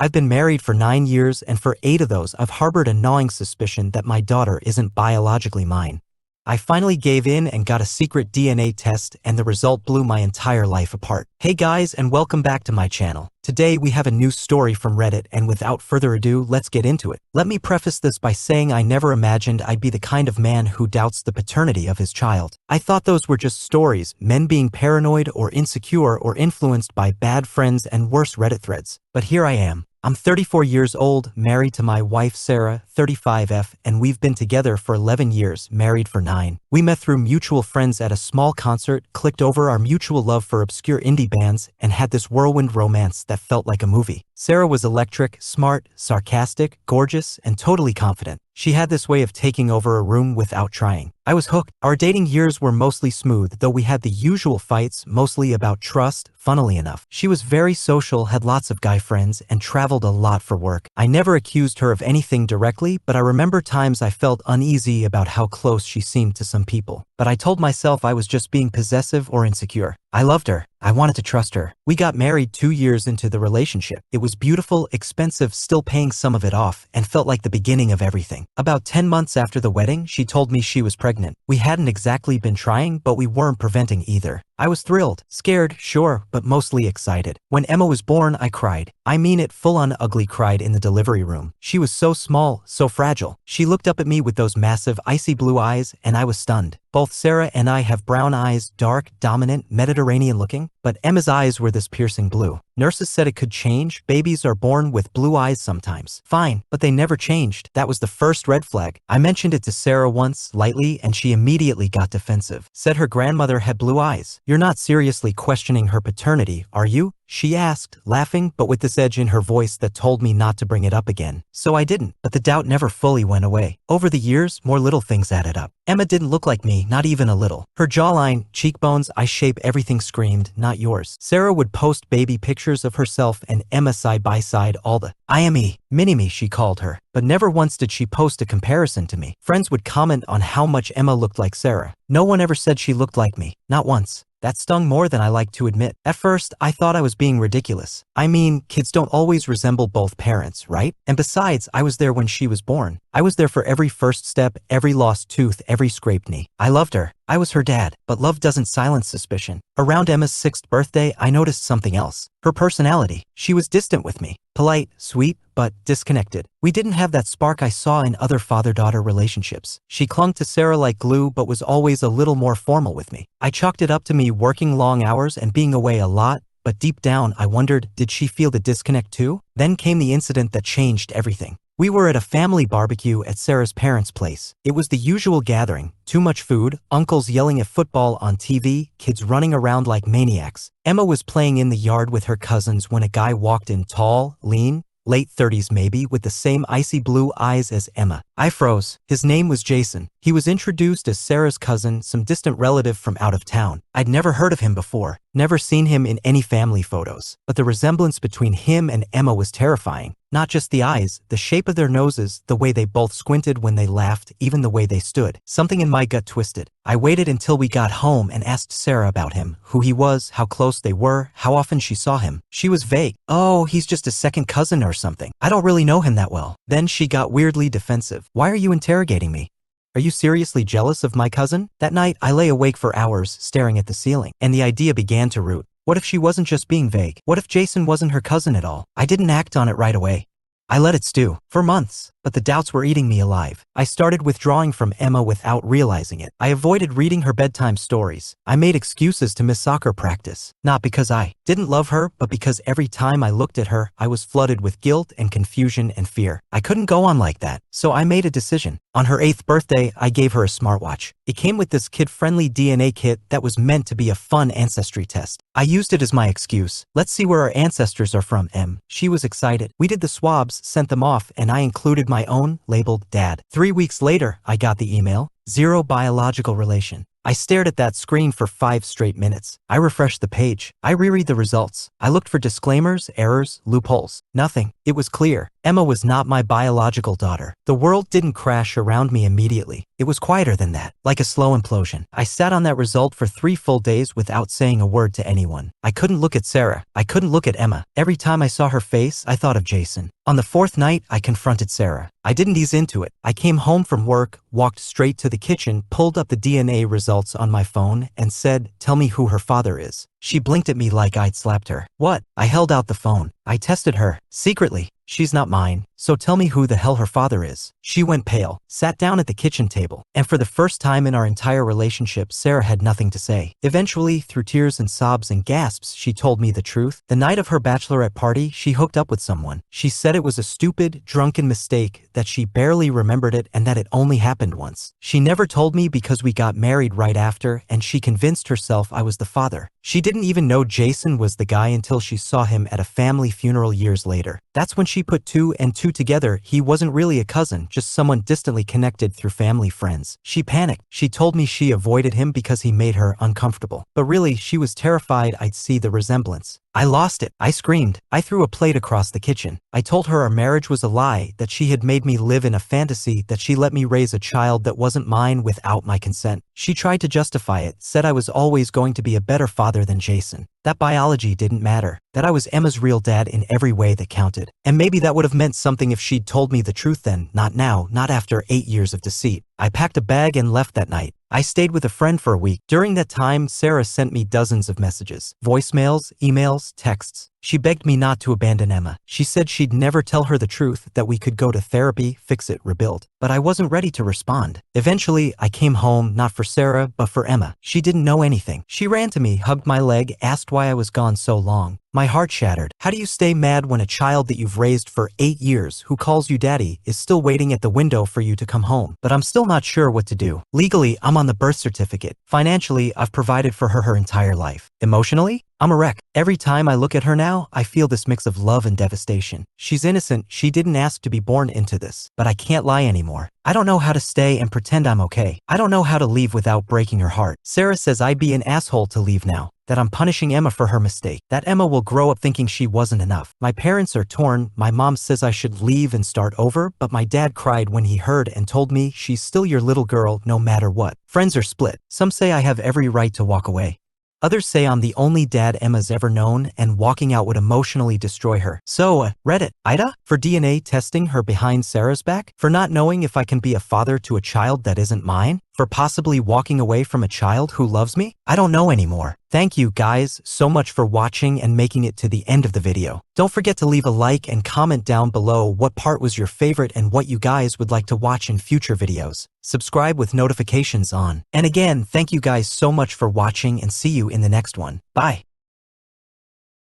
I've been married for 9 years, and for 8 of those I've harbored a gnawing suspicion that my daughter isn't biologically mine. I finally gave in and got a secret DNA test, and the result blew my entire life apart. Hey guys, and welcome back to my channel. Today we have a new story from Reddit, and without further ado, let's get into it. Let me preface this by saying I never imagined I'd be the kind of man who doubts the paternity of his child. I thought those were just stories, men being paranoid or insecure or influenced by bad friends and worse Reddit threads. But here I am. I'm 34 years old, married to my wife Sarah, 35F, and we've been together for 11 years, married for 9. We met through mutual friends at a small concert, clicked over our mutual love for obscure indie bands, and had this whirlwind romance that felt like a movie. Sarah was electric, smart, sarcastic, gorgeous, and totally confident. She had this way of taking over a room without trying. I was hooked. Our dating years were mostly smooth, though we had the usual fights, mostly about trust, funnily enough. She was very social, had lots of guy friends, and traveled a lot for work. I never accused her of anything directly, but I remember times I felt uneasy about how close she seemed to some people. But I told myself I was just being possessive or insecure. I loved her. I wanted to trust her. We got married 2 years into the relationship. It was beautiful, expensive, still paying some of it off, and felt like the beginning of everything. About 10 months after the wedding, she told me she was pregnant. We hadn't exactly been trying, but we weren't preventing either. I was thrilled, scared, sure, but mostly excited. When Emma was born, I cried. I mean it, full-on ugly cried in the delivery room. She was so small, so fragile. She looked up at me with those massive, icy blue eyes, and I was stunned. Both Sarah and I have brown eyes, dark, dominant, Mediterranean looking, but Emma's eyes were this piercing blue. Nurses said it could change. Babies are born with blue eyes sometimes. Fine, but they never changed. That was the first red flag. I mentioned it to Sarah once, lightly, and she immediately got defensive. Said her grandmother had blue eyes. You're not seriously questioning her paternity, are you? She asked, laughing, but with this edge in her voice that told me not to bring it up again. So I didn't, but the doubt never fully went away. Over the years, more little things added up. Emma didn't look like me, not even a little. Her jawline, cheekbones, eye shape, everything screamed, not yours. Sarah would post baby pictures of herself and Emma side by side, all the I-am-e, mini-me she called her, but never once did she post a comparison to me. Friends would comment on how much Emma looked like Sarah. No one ever said she looked like me, not once. That stung more than I like to admit. At first, I thought I was being ridiculous. I mean, kids don't always resemble both parents, right? And besides, I was there when she was born. I was there for every first step, every lost tooth, every scraped knee. I loved her. I was her dad, but love doesn't silence suspicion. Around Emma's 6th birthday, I noticed something else. Her personality. She was distant with me. Polite, sweet, but disconnected. We didn't have that spark I saw in other father-daughter relationships. She clung to Sarah like glue, but was always a little more formal with me. I chalked it up to me working long hours and being away a lot, but deep down I wondered, did she feel the disconnect too? Then came the incident that changed everything. We were at a family barbecue at Sarah's parents' place. It was the usual gathering. Too much food, uncles yelling at football on TV, kids running around like maniacs. Emma was playing in the yard with her cousins when a guy walked in, tall, lean, late 30s maybe, with the same icy blue eyes as Emma. I froze. His name was Jason. He was introduced as Sarah's cousin, some distant relative from out of town. I'd never heard of him before, never seen him in any family photos. But the resemblance between him and Emma was terrifying. Not just the eyes, the shape of their noses, the way they both squinted when they laughed, even the way they stood. Something in my gut twisted. I waited until we got home and asked Sarah about him, who he was, how close they were, how often she saw him. She was vague. Oh, he's just a second cousin or something. I don't really know him that well. Then she got weirdly defensive. Why are you interrogating me? Are you seriously jealous of my cousin? That night, I lay awake for hours, staring at the ceiling, and the idea began to root. What if she wasn't just being vague? What if Jason wasn't her cousin at all? I didn't act on it right away. I let it stew for months, but the doubts were eating me alive. I started withdrawing from Emma without realizing it. I avoided reading her bedtime stories. I made excuses to miss soccer practice, not because I didn't love her, but because every time I looked at her, I was flooded with guilt and confusion and fear. I couldn't go on like that, so I made a decision. On her 8th birthday, I gave her a smartwatch. It came with this kid-friendly DNA kit that was meant to be a fun ancestry test. I used it as my excuse. Let's see where our ancestors are from, Em. She was excited. We did the swabs, sent them off, and I included my own, labeled Dad. 3 weeks later, I got the email. 0 biological relation. I stared at that screen for 5 straight minutes. I refreshed the page. I reread the results. I looked for disclaimers, errors, loopholes. Nothing. It was clear. Emma was not my biological daughter. The world didn't crash around me immediately. It was quieter than that, like a slow implosion. I sat on that result for 3 full days without saying a word to anyone. I couldn't look at Sarah. I couldn't look at Emma. Every time I saw her face, I thought of Jason. On the 4th night, I confronted Sarah. I didn't ease into it. I came home from work, walked straight to the kitchen, pulled up the DNA results on my phone, and said, "Tell me who her father is." She blinked at me like I'd slapped her. "What?" I held out the phone. I tested her. Secretly. "She's not mine, so tell me who the hell her father is." She went pale, sat down at the kitchen table, and for the first time in our entire relationship, Sarah had nothing to say. Eventually, through tears and sobs and gasps, she told me the truth. The night of her bachelorette party, she hooked up with someone. She said it was a stupid, drunken mistake, that she barely remembered it and that it only happened once. She never told me because we got married right after, and she convinced herself I was the father. She didn't even know Jason was the guy until she saw him at a family funeral years later. That's when she put 2 and 2 together. He wasn't really a cousin, just someone distantly connected through family friends. She panicked. She told me she avoided him because he made her uncomfortable. But really, she was terrified I'd see the resemblance. I lost it. I screamed. I threw a plate across the kitchen. I told her our marriage was a lie, that she had made me live in a fantasy, that she let me raise a child that wasn't mine without my consent. She tried to justify it, said I was always going to be a better father than Jason. That biology didn't matter, that I was Emma's real dad in every way that counted. And maybe that would have meant something if she'd told me the truth then, not now, not after 8 years of deceit. I packed a bag and left that night. I stayed with a friend for a week. During that time, Sarah sent me dozens of messages, voicemails, emails, texts. She begged me not to abandon Emma. She said she'd never tell her the truth, that we could go to therapy, fix it, rebuild. But I wasn't ready to respond. Eventually, I came home, not for Sarah, but for Emma. She didn't know anything. She ran to me, hugged my leg, asked why I was gone so long. My heart shattered. How do you stay mad when a child that you've raised for 8 years, who calls you daddy, is still waiting at the window for you to come home? But I'm still not sure what to do. Legally, I'm on the birth certificate. Financially, I've provided for her entire life. Emotionally, I'm a wreck. Every time I look at her now, I feel this mix of love and devastation. She's innocent. She didn't ask to be born into this. But I can't lie anymore. I don't know how to stay and pretend I'm okay. I don't know how to leave without breaking her heart. Sarah says I'd be an asshole to leave now, that I'm punishing Emma for her mistake, that Emma will grow up thinking she wasn't enough. My parents are torn. My mom says I should leave and start over, but my dad cried when he heard and told me she's still your little girl no matter what. Friends are split. Some say I have every right to walk away. Others say I'm the only dad Emma's ever known and walking out would emotionally destroy her. So, Reddit, AITA? For DNA testing her behind Sarah's back? For not knowing if I can be a father to a child that isn't mine? For possibly walking away from a child who loves me? I don't know anymore. Thank you guys so much for watching and making it to the end of the video. Don't forget to leave a like and comment down below what part was your favorite and what you guys would like to watch in future videos. Subscribe with notifications on. And again, thank you guys so much for watching and see you in the next one. Bye.